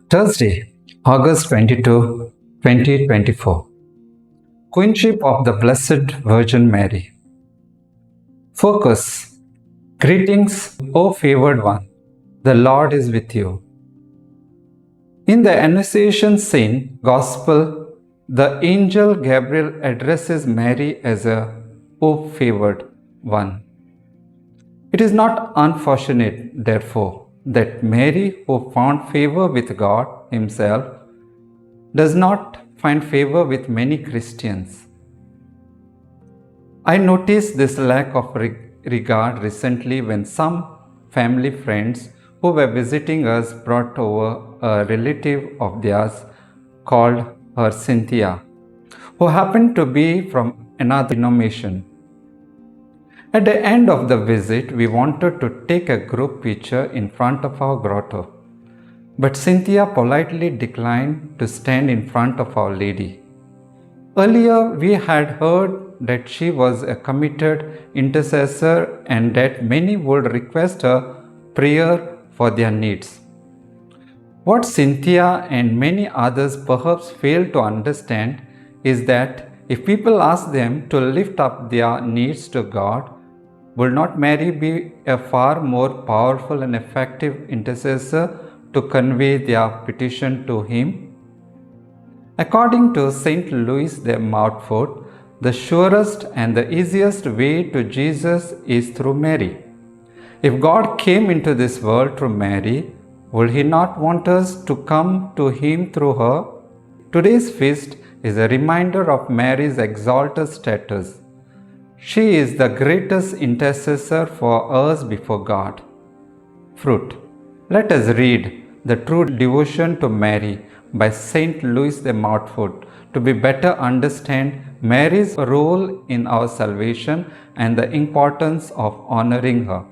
Thursday, August 22, 2024. Queenship of the Blessed Virgin Mary. Focus. Greetings, O favored one. The Lord is with you. In the Annunciation Scene Gospel, the angel Gabriel addresses Mary as a O favored one. It is not unfortunate, therefore, that Mary, who found favor with God Himself, does not find favor with many Christians. I noticed this lack of regard recently when some family friends who were visiting us brought over a relative of theirs called her Cynthia, who happened to be from another denomination. At the end of the visit, we wanted to take a group picture in front of our grotto, but Cynthia politely declined to stand in front of Our Lady. Earlier, we had heard that she was a committed intercessor and that many would request her prayer for their needs. What Cynthia and many others perhaps fail to understand is that if people ask them to lift up their needs to God, will not Mary be a far more powerful and effective intercessor to convey their petition to Him? According to St. Louis de Montfort, the surest and the easiest way to Jesus is through Mary. If God came into this world through Mary, would He not want us to come to Him through her? Today's feast is a reminder of Mary's exalted status. She is the greatest intercessor for us before God. Fruit. Let us read the True Devotion to Mary by St. Louis de Montfort to be better understand Mary's role in our salvation and the importance of honoring her.